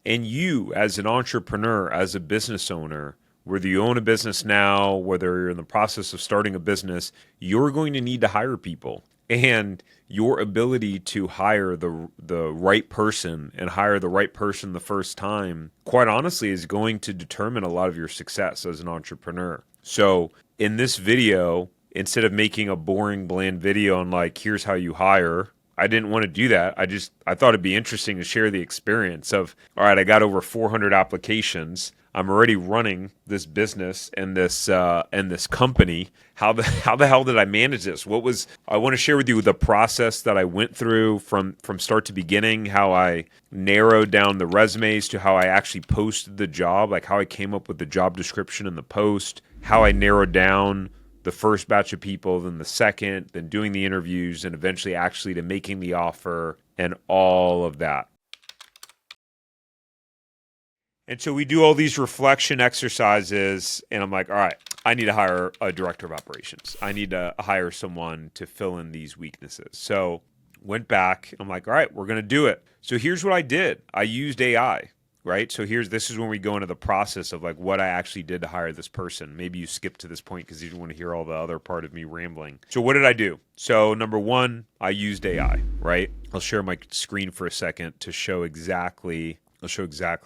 And you, as an entrepreneur, as a business owner, whether you own a business now, whether you're in the process of starting a business, you're going to need to hire people. And your ability to hire the right person and hire the right person the first time, quite honestly, is going to determine a lot of your success as an entrepreneur. So in this video, instead of making a boring, bland video on like, here's how you hire, I didn't want to do that. I thought it'd be interesting to share the experience of, all right, I got over 400 applications. I'm already running this business and this company. How the hell did I manage this? I want to share with you the process that I went through from start to beginning, how I narrowed down the resumes to how I actually posted the job, like how I came up with the job description and the post, how I narrowed down the first batch of people, then the second, then doing the interviews, and eventually actually to making the offer and all of that. And so we do all these reflection exercises, and I'm like, all right, I need to hire a director of operations. I need to hire someone to fill in these weaknesses. So went back. I'm like, all right, we're going to do it. So here's what I did. I used AI, right? So this is when we go into the process of like what I actually did to hire this person. Maybe you skip to this point because you don't want to hear all the other part of me rambling. So what did I do? So number one, I used AI, right? I'll share my screen for a second to show exactly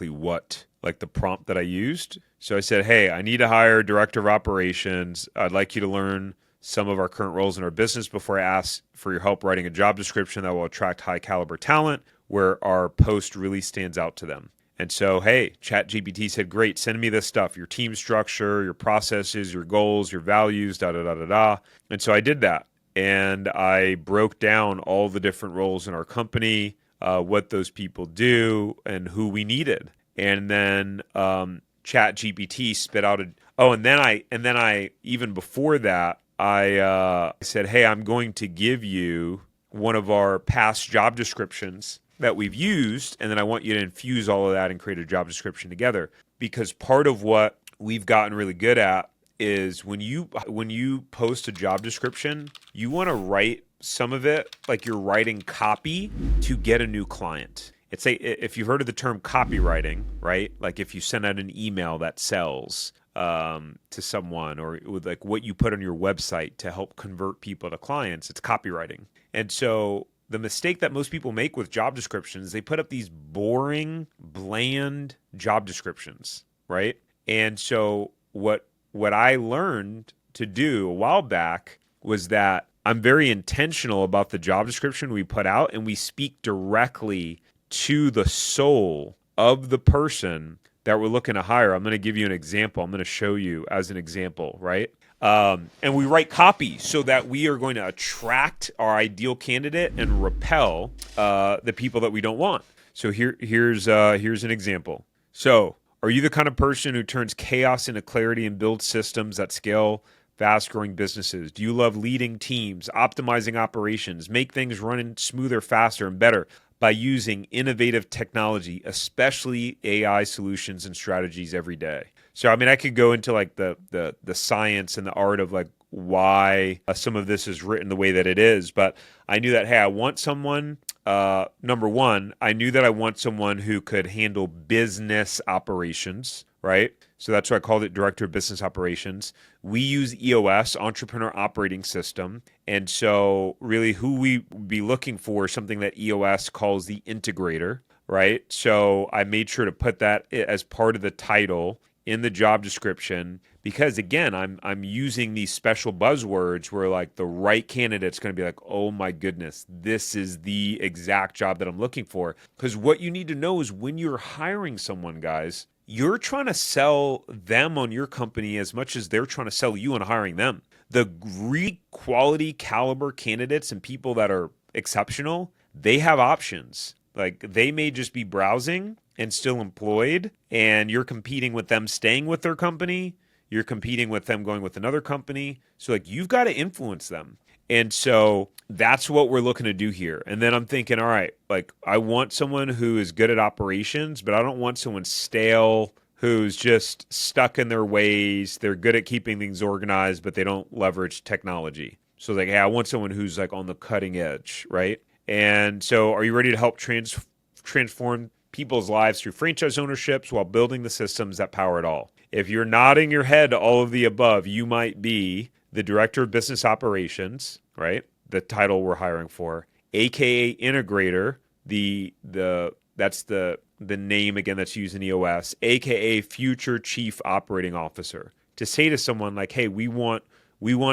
what, like the prompt that I used. So I said, hey, I need to hire a director of operations. I'd like you to learn some of our current roles in our business before I ask for your help writing a job description that will attract high caliber talent where our post really stands out to them. And so, hey, ChatGPT said, great, send me this stuff, your team structure, your processes, your goals, your values, da, da, da, da, da. And so I did that. And I broke down all the different roles in our company, what those people do, and who we needed. And then ChatGPT spit out and then I even before that, I said, hey, I'm going to give you one of our past job descriptions that we've used, and then I want you to infuse all of that and create a job description together. Because part of what we've gotten really good at is when you post a job description, you want to write some of it like you're writing copy to get a new client. It's if you've heard of the term copywriting, right? Like if you send out an email that sells to someone, or with like what you put on your website to help convert people to clients, it's copywriting. And so the mistake that most people make with job descriptions, they put up these boring, bland job descriptions, right? And so what I learned to do a while back was that I'm very intentional about the job description we put out, and we speak directly to the soul of the person that we're looking to hire. I'm going to give you an example. I'm going to show you as an example, right? And we write copy so that we are going to attract our ideal candidate and repel the people that we don't want. So here's an example. So, are you the kind of person who turns chaos into clarity and builds systems that scale fast-growing businesses? Do you love leading teams, optimizing operations, make things run smoother, faster, and better by using innovative technology, especially AI solutions and strategies every day? So, I mean, I could go into like the science and the art of like why some of this is written the way that it is, but I knew that, hey, I want someone. Number one, I knew that I want someone who could handle business operations, right? So that's why I called it Director of Business Operations. We use EOS, Entrepreneur Operating System. And so really who we be looking for is something that EOS calls the integrator, right? So I made sure to put that as part of the title in the job description, because again, I'm using these special buzzwords where like the right candidate's going to be like, oh my goodness, this is the exact job that I'm looking for. Because what you need to know is when you're hiring someone, guys, you're trying to sell them on your company as much as they're trying to sell you on hiring them. The really quality caliber candidates and people that are exceptional, they have options. Like they may just be browsing and still employed, and you're competing with them staying with their company. You're competing with them going with another company. So like you've got to influence them. And so that's what we're looking to do here. And then I'm thinking, all right, like I want someone who is good at operations, but I don't want someone stale who's just stuck in their ways. They're good at keeping things organized, but they don't leverage technology. So like, hey, I want someone who's like on the cutting edge, right? And so are you ready to help transform people's lives through franchise ownerships while building the systems that power it all. If you're nodding your head to all of the above, you might be the director of business operations, right? The title we're hiring for, aka integrator, that's the name again that's used in EOS, aka future chief operating officer. To say to someone like, hey, we want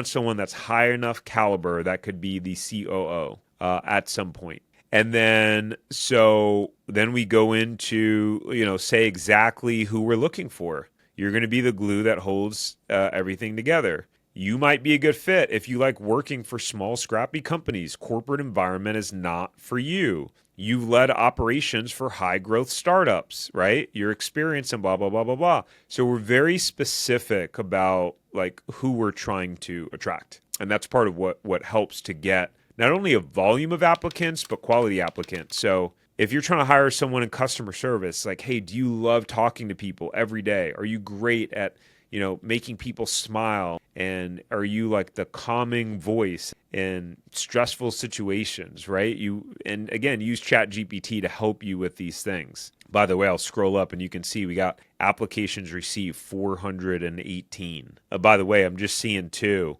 someone that's high enough caliber that could be the COO at some point. And then we go into, say exactly who we're looking for. You're going to be the glue that holds everything together. You might be a good fit if you like working for small, scrappy companies. Corporate environment is not for you. You've led operations for high growth startups, right? Your experience and blah, blah, blah, blah, blah. So we're very specific about like who we're trying to attract. And that's part of what helps to get not only a volume of applicants, but quality applicants. So if you're trying to hire someone in customer service, like, hey, do you love talking to people every day? Are you great at, making people smile? And are you like the calming voice in stressful situations, right? And again, use ChatGPT to help you with these things. By the way, I'll scroll up and you can see we got applications received 418. By the way, I'm just seeing too,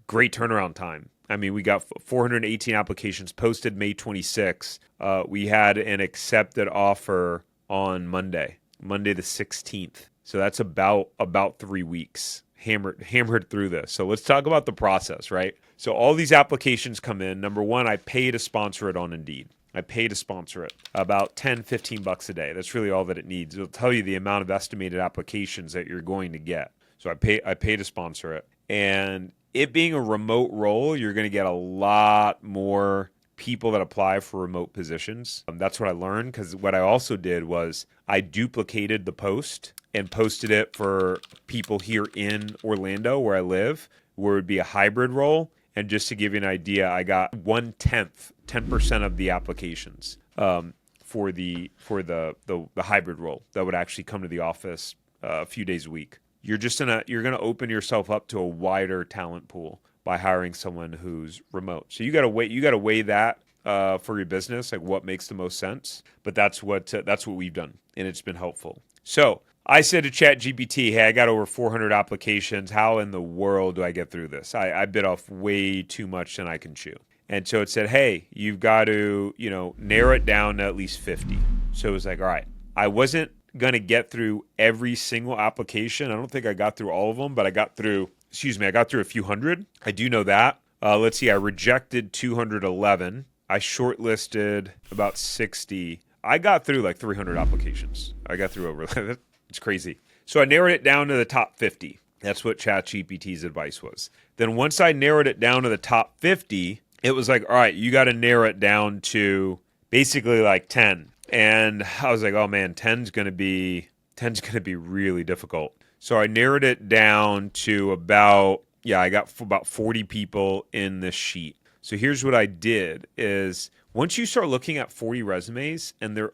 great turnaround time. I mean, we got 418 applications posted May 26. We had an accepted offer on Monday the 16th. So that's about 3 weeks hammered through this. So let's talk about the process, right? So all these applications come in. Number one, I pay to sponsor it on Indeed. I pay to sponsor it about 10, 15 bucks a day. That's really all that it needs. It'll tell you the amount of estimated applications that you're going to get. So I pay to sponsor it. And it being a remote role, you're going to get a lot more people that apply for remote positions. That's what I learned, because what I also did was I duplicated the post and posted it for people here in Orlando where I live, where it would be a hybrid role. And just to give you an idea, I got 10% of the applications for the hybrid role that would actually come to the office a few days a week. You're gonna open yourself up to a wider talent pool by hiring someone who's remote. So you gotta weigh that for your business, like what makes the most sense. But that's what we've done, and it's been helpful. So I said to ChatGPT, hey, I got over 400 applications. How in the world do I get through this? I bit off way too much than I can chew. And so it said, hey, you've got to, narrow it down to at least 50. So it was like, all right, I wasn't going to get through every single application. I don't think I got through all of them, but I got through a few hundred. I do know that. Let's see, I rejected 211. I shortlisted about 60. I got through like 300 applications. I got through over It's crazy. So I narrowed it down to the top 50. That's what ChatGPT's advice was. Then once I narrowed it down to the top 50, it was like, all right, you got to narrow it down to basically like 10. And I was like, oh man, 10's going to be really difficult. So I narrowed it down to I got about 40 people in this sheet. So here's what I did is once you start looking at 40 resumes and they're,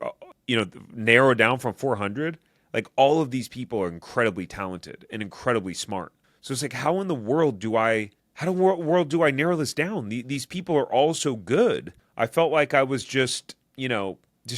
narrowed down from 400, like all of these people are incredibly talented and incredibly smart. So it's like, how in the world do I narrow this down? These people are all so good. I felt like I was just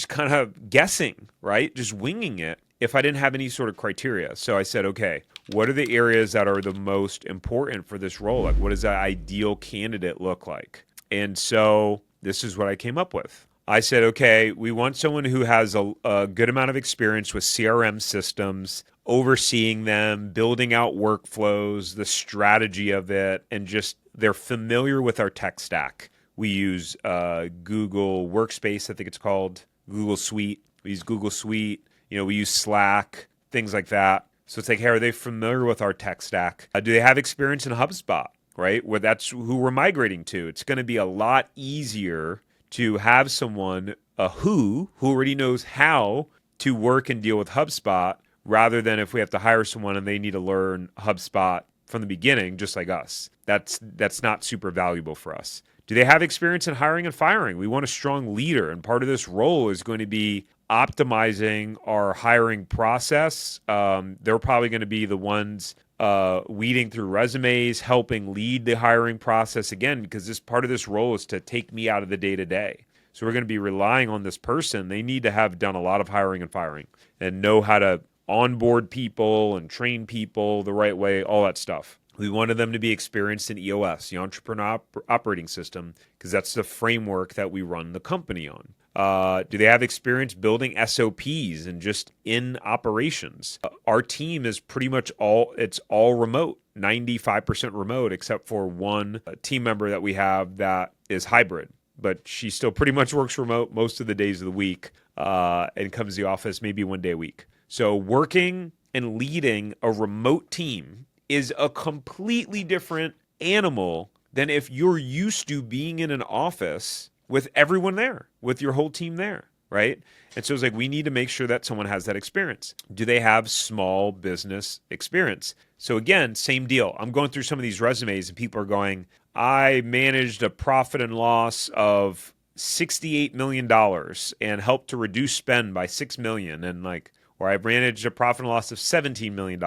kind of guessing, right? Just winging it if I didn't have any sort of criteria. So I said, okay, what are the areas that are the most important for this role? Like, what does that ideal candidate look like? And so this is what I came up with. I said, okay, we want someone who has a good amount of experience with CRM systems, overseeing them, building out workflows, the strategy of it, and just they're familiar with our tech stack. We use Google Workspace, I think it's called, Google Suite. We use Google Suite. We use Slack, things like that. So it's like, hey, are they familiar with our tech stack? Do they have experience in HubSpot, right? Where that's who we're migrating to. It's going to be a lot easier to have someone who already knows how to work and deal with HubSpot rather than if we have to hire someone and they need to learn HubSpot from the beginning, just like us. That's not super valuable for us. Do they have experience in hiring and firing? We want a strong leader, and part of this role is going to be optimizing our hiring process. They're probably going to be the ones weeding through resumes, helping lead the hiring process again, because this part of this role is to take me out of the day-to-day. So we're going to be relying on this person. They need to have done a lot of hiring and firing and know how to onboard people and train people the right way, all that stuff. We wanted them to be experienced in EOS, the Entrepreneur Operating System, because that's the framework that we run the company on. Do they have experience building SOPs and just in operations? Our team is pretty much it's all remote, 95% remote, except for one team member that we have that is hybrid. But she still pretty much works remote most of the days of the week and comes to the office maybe one day a week. So working and leading a remote team is a completely different animal than if you're used to being in an office with everyone there, with your whole team there, right? And so it's like we need to make sure that someone has that experience. Do they have small business experience? So again, same deal. I'm going through some of these resumes and people are going, I managed a profit and loss of $68 million and helped to reduce spend by $6 million, and like, or I managed a profit and loss of $17 million,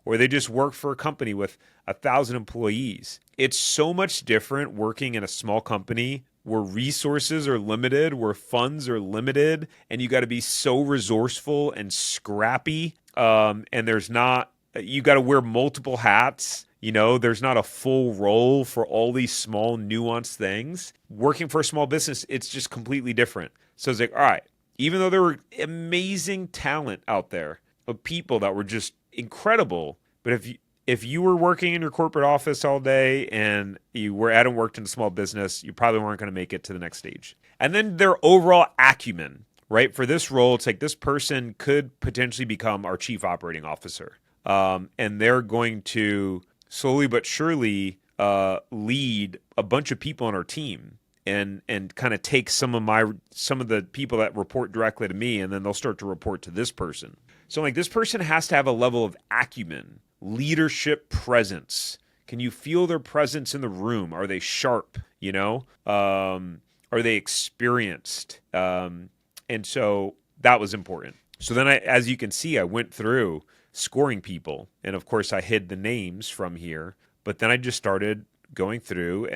or they just work for a company with 1,000 employees. It's so much different working in a small company where resources are limited, where funds are limited, and you got to be so resourceful and scrappy. And you got to wear multiple hats. There's not a full role for all these small nuanced things. Working for a small business, it's just completely different. So it's like, all right, even though there were amazing talent out there of people that were just incredible, but if you were working in your corporate office all day and you hadn't worked in a small business, you probably weren't going to make it to the next stage. And then their overall acumen, right? For this role, it's like this person could potentially become our chief operating officer. And they're going to slowly but surely lead a bunch of people on our team and kind of take some of the people that report directly to me, and then they'll start to report to this person. So like this person has to have a level of acumen, leadership presence. Can you feel their presence in the room? Are they sharp? Are they experienced? And so that was important. So then as you can see, I went through scoring people, and of course I hid the names from here, but then I just started going through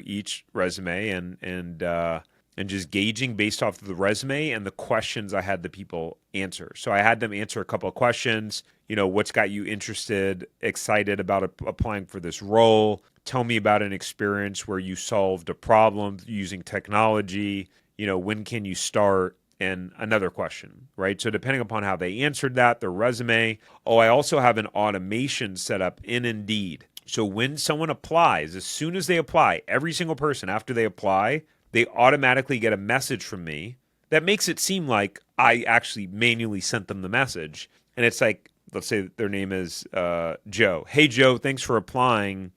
each resume and just gauging based off of the resume and the questions I had the people answer. So I had them answer a couple of questions. What's got you interested, excited about applying for this role? Tell me about an experience where you solved a problem using technology. When can you start? And another question, right? So depending upon how they answered that, their resume. Oh, I also have an automation set up in Indeed. So when someone applies, as soon as they apply, every single person after they apply, they automatically get a message from me that makes it seem like I actually manually sent them the message. And it's like, let's say their name is Joe. Hey, Joe, thanks for applying.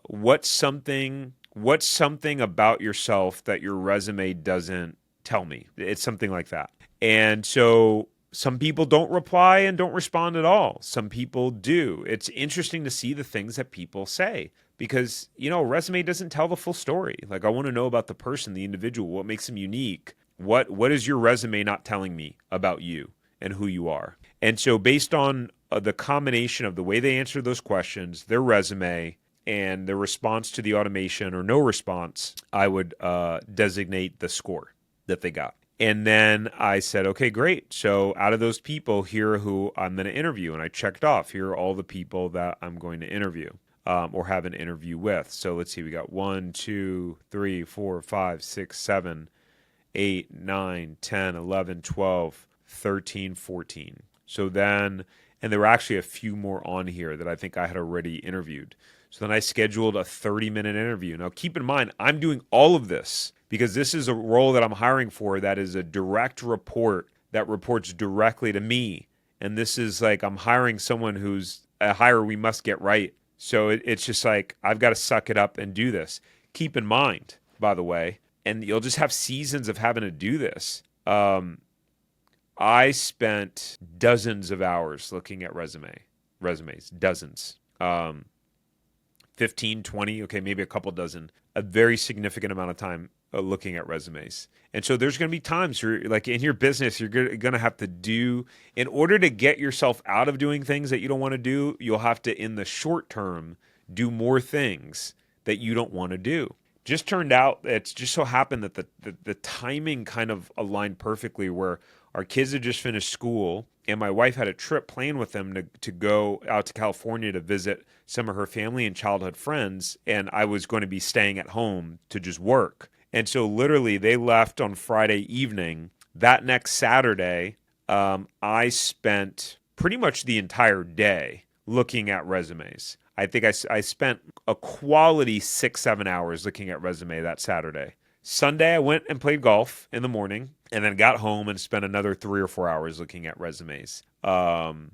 What's something about yourself that your resume doesn't tell me? It's something like that. And so some people don't reply and don't respond at all. Some people do. It's interesting to see the things that people say because, a resume doesn't tell the full story. Like I want to know about the person, the individual, what makes them unique. What is your resume not telling me about you and who you are? And so based on the combination of the way they answer those questions, their resume, and their response to the automation or no response, I would designate the score that they got. And then I said, okay, great. So out of those people, here are who I'm going to interview. And I checked off, here are all the people that I'm going to interview or have an interview with. So let's see, we got 1, 2, 3, 4, 5, 6, 7, 8, 9, 10, 11, 12, 13, 14. So then, and there were actually a few more on here that I think I had already interviewed. So then I scheduled a 30-minute interview. Now keep in mind, I'm doing all of this because this is a role that I'm hiring for that is a direct report that reports directly to me. And this is like I'm hiring someone who's a hire we must get right. So it's just like I've got to suck it up and do this. Keep in mind, by the way, and you'll just have seasons of having to do this. I spent dozens of hours looking at resumes, dozens. 15, 20, okay, maybe a couple dozen, a very significant amount of time looking at resumes. And so there's going to be times where, like in your business, you're going to have to do, in order to get yourself out of doing things that you don't want to do, you'll have to, in the short term, do more things that you don't want to do. just turned out, it's just so happened that the timing kind of aligned perfectly where our kids had just finished school and my wife had a trip planned with them to go out to California to visit some of her family and childhood friends. And I was going to be staying at home to just work. And so literally they left on Friday evening. That next Saturday, I spent pretty much the entire day looking at resumes. I think I spent a quality 6, 7 hours looking at resume that Saturday. Sunday, I went and played golf in the morning and then got home and spent another 3 or 4 hours looking at resumes. And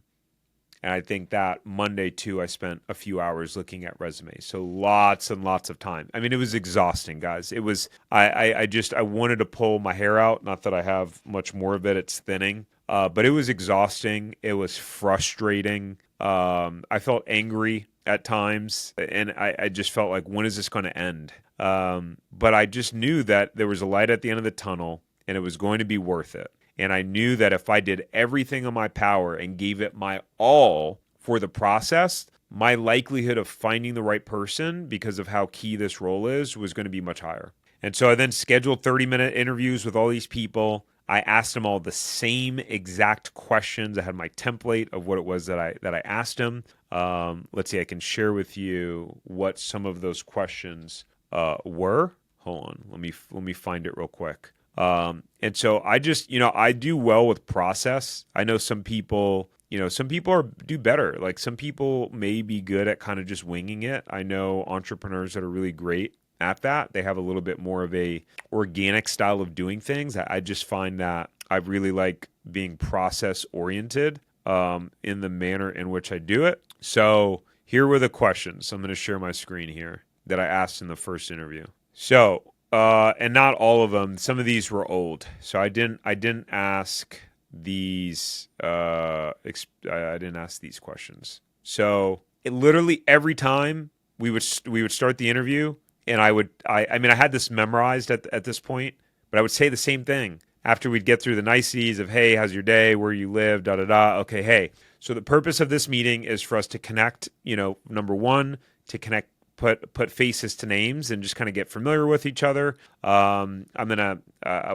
I think that Monday too, I spent a few hours looking at resumes. So lots and lots of time. I mean, it was exhausting, guys. It was, I wanted to pull my hair out. Not that I have much more of it. It's thinning. But it was exhausting. It was frustrating. I felt angry at times, and I just felt like, when is this going to end? But I just knew that there was a light at the end of the tunnel, and it was going to be worth it. And I knew that if I did everything in my power and gave it my all for the process, my likelihood of finding the right person, because of how key this role is, was going to be much higher. And so I then scheduled 30-minute interviews with all these people. I asked them all the same exact questions. I had my template of what it was that I asked them. Let's see, I can share with you what some of those questions were. Hold on, let me find it real quick. And so I just, I do well with process. I know some people, do better. Like some people may be good at kind of just winging it. I know entrepreneurs that are really great at that. They have a little bit more of a organic style of doing things. I just find that I really like being process oriented, in the manner in which I do it. So here were the questions. I'm going to share my screen here that I asked in the first interview. So, and not all of them. Some of these were old, so I didn't ask these. I didn't ask these questions. So it literally every time we would start the interview, and I mean I had this memorized at this point, but I would say the same thing after we'd get through the niceties of, hey, how's your day, where you live, da da da. Okay, hey. So the purpose of this meeting is for us to connect. Number one, to connect. Put faces to names and just kind of get familiar with each other. I'm gonna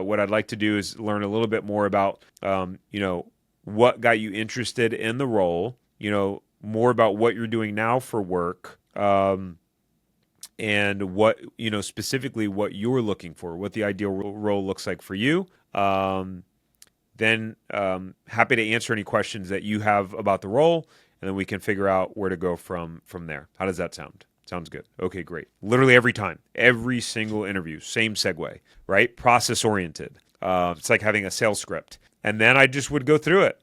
what I'd like to do is learn a little bit more about what got you interested in the role. More about what you're doing now for work, and what specifically what you're looking for, what the ideal role looks like for you. Then happy to answer any questions that you have about the role, and then we can figure out where to go from there. How does that sound? Sounds good. Okay, great. Literally every time, every single interview, same segue, right? Process oriented. It's like having a sales script. And then I just would go through it.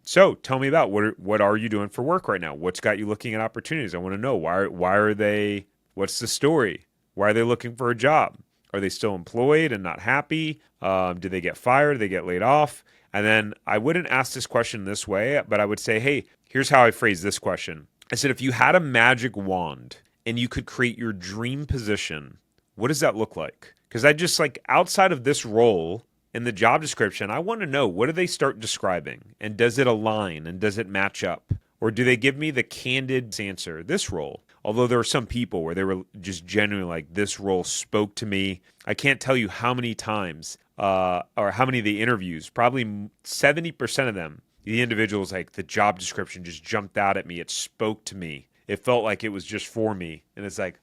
So tell me about what are you doing for work right now? What's got you looking at opportunities? I want to know why are they, what's the story? Why are they looking for a job? Are they still employed and not happy? Did they get fired? Did they get laid off? And then I wouldn't ask this question this way, but I would say, hey, here's how I phrase this question. I said, if you had a magic wand and you could create your dream position, what does that look like? Because I just outside of this role in the job description, I want to know, what do they start describing? And does it align and does it match up? Or do they give me the candid answer, this role? Although there are some people where they were just genuinely like, this role spoke to me. I can't tell you how many times or how many of the interviews, probably 70% of them, the individuals, like, the job description just jumped out at me. It spoke to me. It felt like it was just for me. And it's like,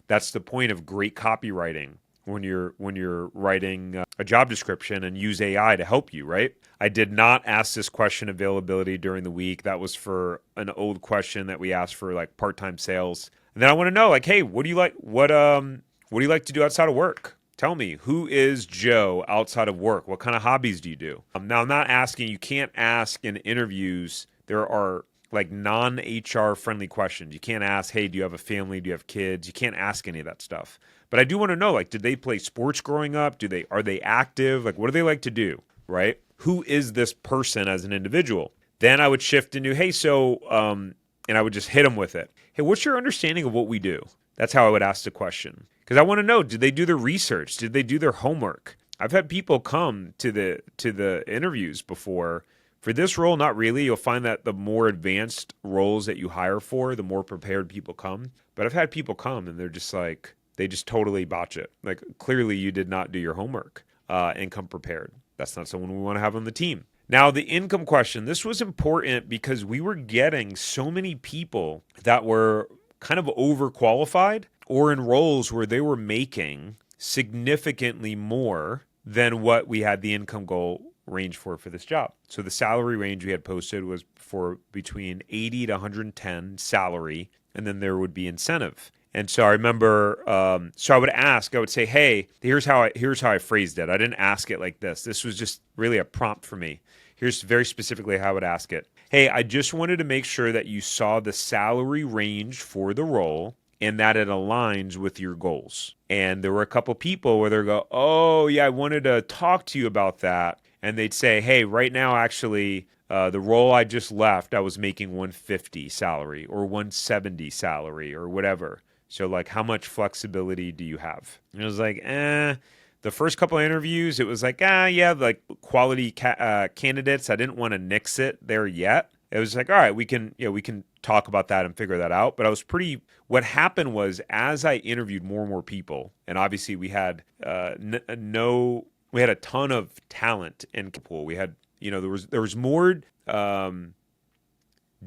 that's the point of great copywriting when you're writing a job description and use AI to help you, right? I did not ask this question availability during the week. That was for an old question that we asked for part-time sales. And then I want to know, hey, what do you like? What do you like to do outside of work? Tell me, who is Joe outside of work? What kind of hobbies do you do? Now, I'm not asking, you can't ask in interviews, there are non-HR friendly questions. You can't ask, hey, do you have a family? Do you have kids? You can't ask any of that stuff. But I do want to know, did they play sports growing up? Are they active? What do they like to do, right? Who is this person as an individual? Then I would shift into, hey, so, and I would just hit them with it. Hey, what's your understanding of what we do? That's how I would ask the question. Because I want to know, did they do their research? Did they do their homework? I've had people come to the interviews before. For this role, not really. You'll find that the more advanced roles that you hire for, the more prepared people come. But I've had people come and they're just They just totally botch it. Like clearly you did not do your homework and come prepared. That's not someone we want to have on the team. Now, the income question, this was important because we were getting so many people that were kind of overqualified or in roles where they were making significantly more than what we had the income goal range for this job. So the salary range we had posted was for between 80 to 110 salary, and then there would be incentive. And so I remember, so I would say, hey, here's how I phrased it. I didn't ask it like this. This was just really a prompt for me. Here's very specifically how I would ask it. Hey, I just wanted to make sure that you saw the salary range for the role and that it aligns with your goals. And there were a couple people where they go, oh, yeah, I wanted to talk to you about that. And they'd say, hey, right now, actually, the role I just left, I was making 150 salary or 170 salary or whatever. So, like, how much flexibility do you have? And it was like, The first couple of interviews, it was like, yeah, like quality candidates. I didn't want to nix it there yet. It was like, all right, we can talk about that and figure that out. But what happened was as I interviewed more and more people, and obviously we had we had a ton of talent in pool. We had, there was more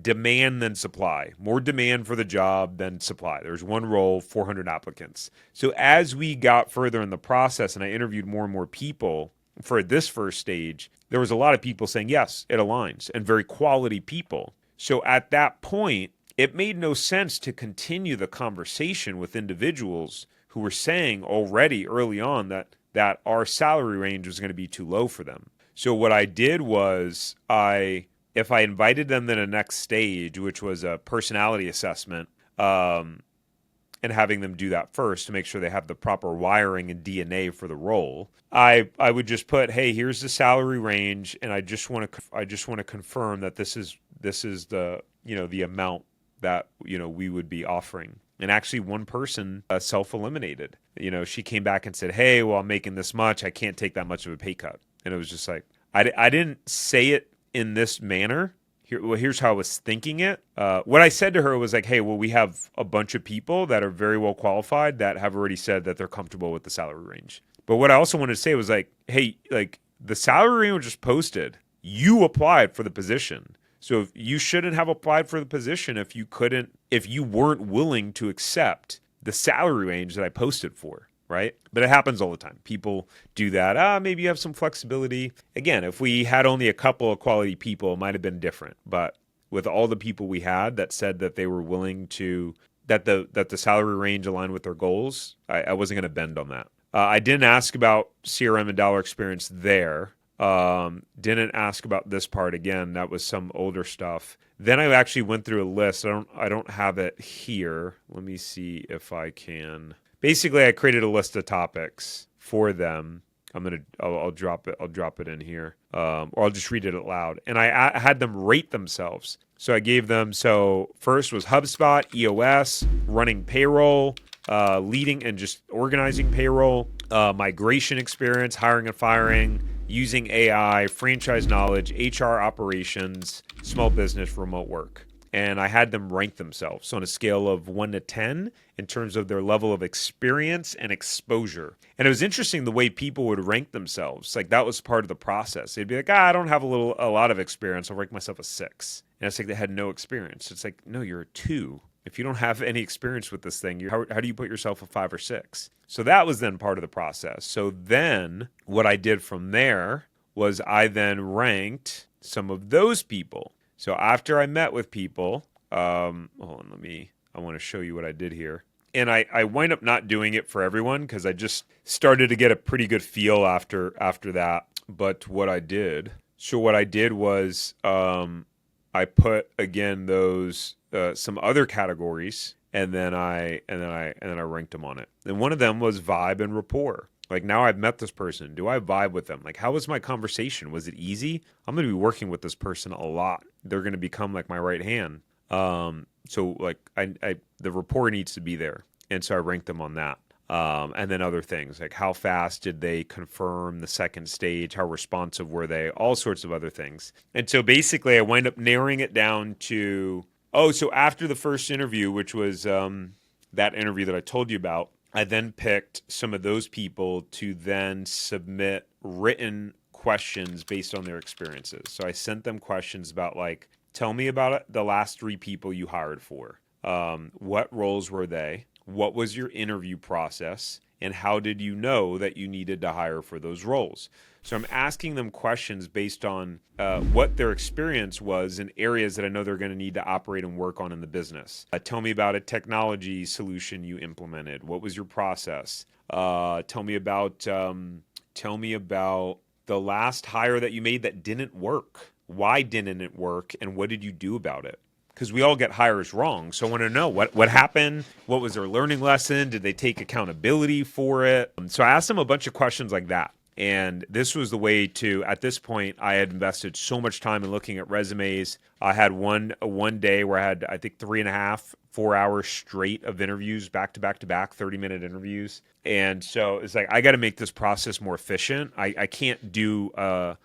demand than supply, more demand for the job than supply. There's one role, 400 applicants. So as we got further in the process and I interviewed more and more people for this first stage, there was a lot of people saying, yes, it aligns, and very quality people. So at that point, it made no sense to continue the conversation with individuals who were saying already early on that our salary range was going to be too low for them. So what I did was if I invited them to the next stage, which was a personality assessment, and having them do that first to make sure they have the proper wiring and DNA for the role, I would just put, hey, here's the salary range, and I just want to confirm that this is the the amount that we would be offering. And actually, one person self-eliminated. She came back and said, hey, well, I'm making this much. I can't take that much of a pay cut. And it was just like, I didn't say it in this manner. Here's how I was thinking it. What I said to her was like, hey, well, we have a bunch of people that are very well qualified that have already said that they're comfortable with the salary range. But what I also wanted to say was like, hey, like the salary range was just posted. You applied for the position. So you shouldn't have applied for the position if you weren't willing to accept the salary range that I posted for. Right? But it happens all the time. People do that. Maybe you have some flexibility. Again, if we had only a couple of quality people, it might have been different. But with all the people we had that said that they were willing to, that the salary range aligned with their goals, I wasn't going to bend on that. I didn't ask about CRM and dollar experience there. Didn't ask about this part again. That was some older stuff. Then I actually went through a list. I don't have it here. Let me see if I can. Basically, I created a list of topics for them. I'll drop it in here, or I'll just read it out loud. And I had them rate themselves. So I gave them. So first was HubSpot, EOS, running payroll, leading and just organizing payroll, migration experience, hiring and firing, using AI, franchise knowledge, HR operations, small business, remote work. And I had them rank themselves on a scale of 1 to 10 in terms of their level of experience and exposure. And it was interesting the way people would rank themselves. Like that was part of the process. They'd be like, I don't have a lot of experience. I'll rank myself a 6. And it's like they had no experience. It's like, no, you're a 2. If you don't have any experience with this thing, how do you put yourself a 5 or 6? So that was then part of the process. So then what I did from there was I then ranked some of those people. So after I met with people, hold on, I want to show you what I did here. And I wind up not doing it for everyone because I just started to get a pretty good feel after that. But what I did was I put again those some other categories, and then I ranked them on it. And one of them was vibe and rapport. Like now I've met this person. Do I vibe with them? Like how was my conversation? Was it easy? I'm going to be working with this person a lot. They're going to become like my right hand. So like the rapport needs to be there. And so I ranked them on that. And then other things like how fast did they confirm the second stage? How responsive were they? All sorts of other things. And so basically I wind up narrowing it down to, so after the first interview, which was that interview that I told you about, I then picked some of those people to then submit written questions based on their experiences. So I sent them questions about like, tell me about it, the last three people you hired for. What roles were they? What was your interview process? And how did you know that you needed to hire for those roles? So I'm asking them questions based on what their experience was in areas that I know they're going to need to operate and work on in the business. Tell me about a technology solution you implemented. What was your process? Tell me about the last hire that you made that didn't work. Why didn't it work, and what did you do about it? Because we all get hires wrong. So I want to know what happened, what was their learning lesson, did they take accountability for it? So I asked them a bunch of questions like that. And this was the way to, at this point, I had invested so much time in looking at resumes. I had one day where I had, I think, 3.5, 4 hours straight of interviews, back to back to back, 30-minute interviews. And so it's like, I got to make this process more efficient. I can't do a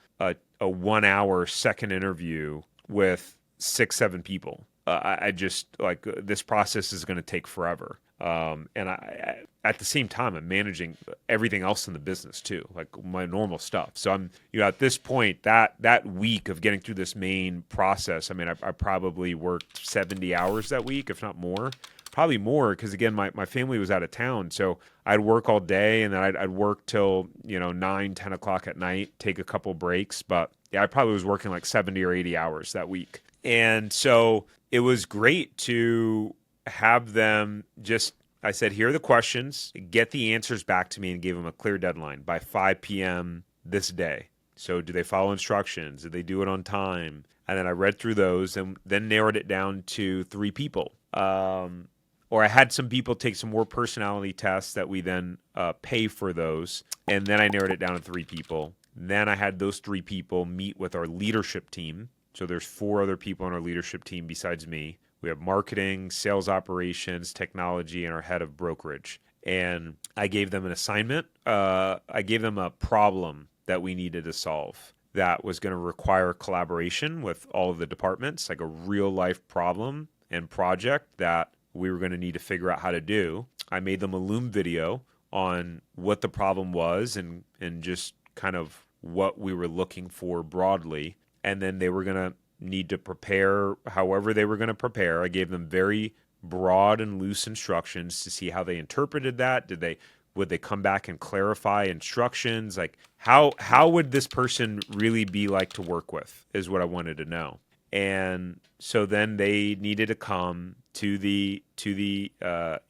1 hour second interview with 6, 7 people. I just like this process is going to take forever. And at the same time, I'm managing everything else in the business too, like my normal stuff. So I'm, at this point, that week of getting through this main process, I mean, I probably worked 70 hours that week, if not more. Probably more because, again, my family was out of town. So I'd work all day and then I'd work till, 9, 10 o'clock at night, take a couple breaks. But yeah, I probably was working like 70 or 80 hours that week. And so it was great to have them just, I said, here are the questions, get the answers back to me, and gave them a clear deadline by 5 p.m. this day. So do they follow instructions? Did they do it on time? And then I read through those and then narrowed it down to 3 people. Or I had some people take some more personality tests that we then pay for those. And then I narrowed it down to 3 people. Then I had those 3 people meet with our leadership team. So there's 4 other people on our leadership team besides me. We have marketing, sales operations, technology, and our head of brokerage. And I gave them an assignment. I gave them a problem that we needed to solve that was going to require collaboration with all of the departments, like a real life problem and project that we were going to need to figure out how to do. I made them a Loom video on what the problem was and just kind of what we were looking for broadly. And then they were going to need to prepare however they were going to prepare. I gave them very broad and loose instructions to see how they interpreted that. Would they come back and clarify instructions? Like how would this person really be like to work with is what I wanted to know. And so then they needed to come to the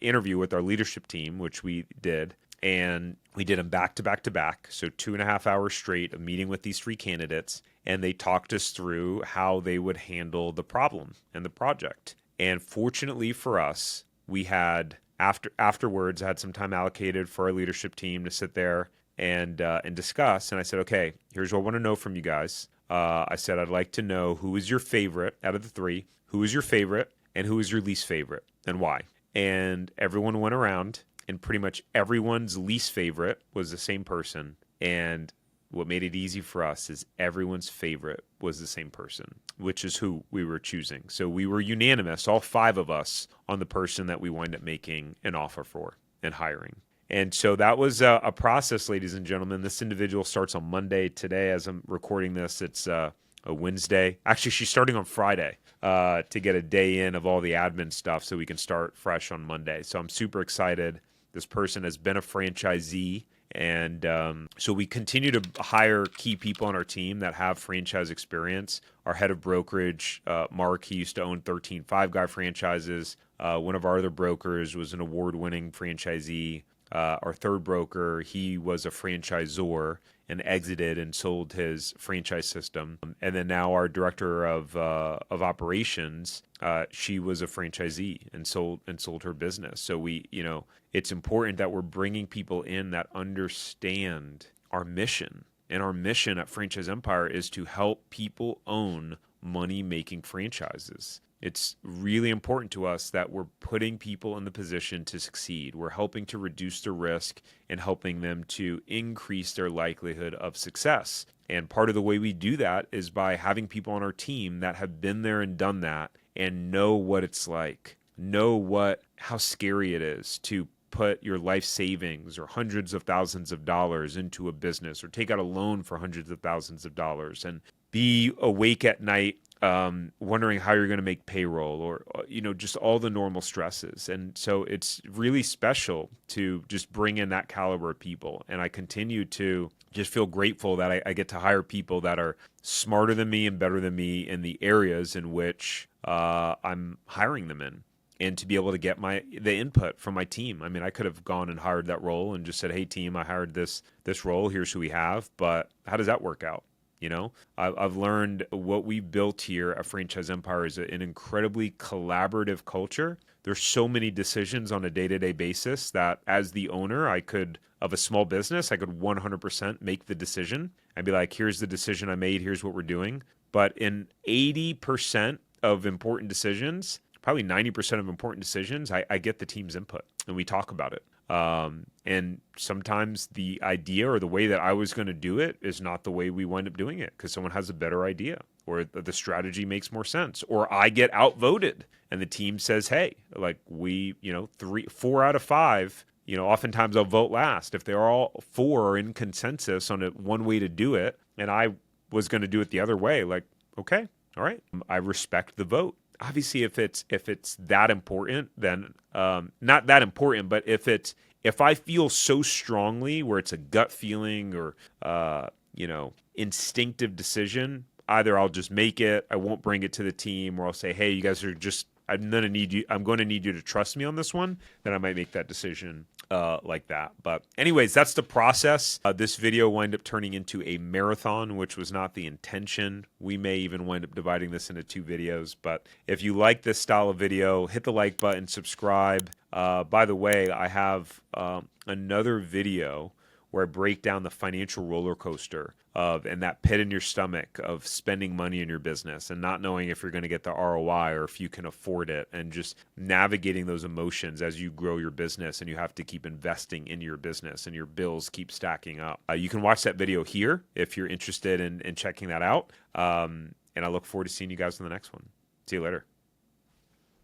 interview with our leadership team, which we did. And we did them back to back to back. So 2.5 hours straight of meeting with these 3 candidates. And they talked us through how they would handle the problem and the project. And fortunately for us, we had afterwards, I had some time allocated for our leadership team to sit there and discuss. And I said, okay, here's what I want to know from you guys. I said, I'd like to know who is your favorite out of the 3, who is your favorite, and who is your least favorite, and why. And everyone went around, and pretty much everyone's least favorite was the same person. And what made it easy for us is everyone's favorite was the same person, which is who we were choosing. So we were unanimous, all 5 of us, on the person that we wind up making an offer for and hiring. And so that was a process, ladies and gentlemen. This individual starts on Monday. Today, as I'm recording this, it's a Wednesday. Actually, she's starting on Friday to get a day in of all the admin stuff so we can start fresh on Monday. So I'm super excited. This person has been a franchisee. And so we continue to hire key people on our team that have franchise experience. Our head of brokerage, Mark, he used to own 13 Five Guy franchises. One of our other brokers was an award-winning franchisee. Our third broker, he was a franchisor and exited and sold his franchise system. And then now our director of operations, she was a franchisee and sold her business. So it's important that we're bringing people in that understand our mission. And our mission at Franchise Empire is to help people own money-making franchises. It's really important to us that we're putting people in the position to succeed. We're helping to reduce the risk and helping them to increase their likelihood of success. And part of the way we do that is by having people on our team that have been there and done that and know what it's like, know how scary it is to put your life savings or hundreds of thousands of dollars into a business or take out a loan for hundreds of thousands of dollars and be awake at night wondering how you're going to make payroll or, just all the normal stresses. And so it's really special to just bring in that caliber of people. And I continue to just feel grateful that I get to hire people that are smarter than me and better than me in the areas in which I'm hiring them in. And to be able to get the input from my team. I mean, I could have gone and hired that role and just said, "Hey, team, I hired this role. Here's who we have." But how does that work out? I've learned what we've built here at Franchise Empire is an incredibly collaborative culture. There's so many decisions on a day-to-day basis that as the owner, of a small business, I could 100% make the decision and be like, "Here's the decision I made. Here's what we're doing." But in 80% of important decisions, probably 90% of important decisions, I get the team's input and we talk about it. And sometimes the idea or the way that I was going to do it is not the way we wind up doing it because someone has a better idea or the strategy makes more sense or I get outvoted and the team says, "Hey, like 4 out of 5, oftentimes I'll vote last. If they're all 4 are in consensus on one way to do it and I was going to do it the other way, like, okay, all right, I respect the vote. Obviously, if it's that important, then not that important, but if I feel so strongly where it's a gut feeling or instinctive decision, either I'll just make it, I won't bring it to the team, or I'll say, "Hey, you guys are I'm going to need you to trust me on this one." Then I might make that decision like that. But anyways, that's the process. This video wind up turning into a marathon, which was not the intention. We may even wind up dividing this into 2 videos. But if you like this style of video, hit the like button, subscribe. By the way, I have another video where I break down the financial roller coaster and that pit in your stomach of spending money in your business and not knowing if you're going to get the ROI or if you can afford it, and just navigating those emotions as you grow your business and you have to keep investing in your business and your bills keep stacking up. You can watch that video here if you're interested in checking that out. And I look forward to seeing you guys in the next one. See you later.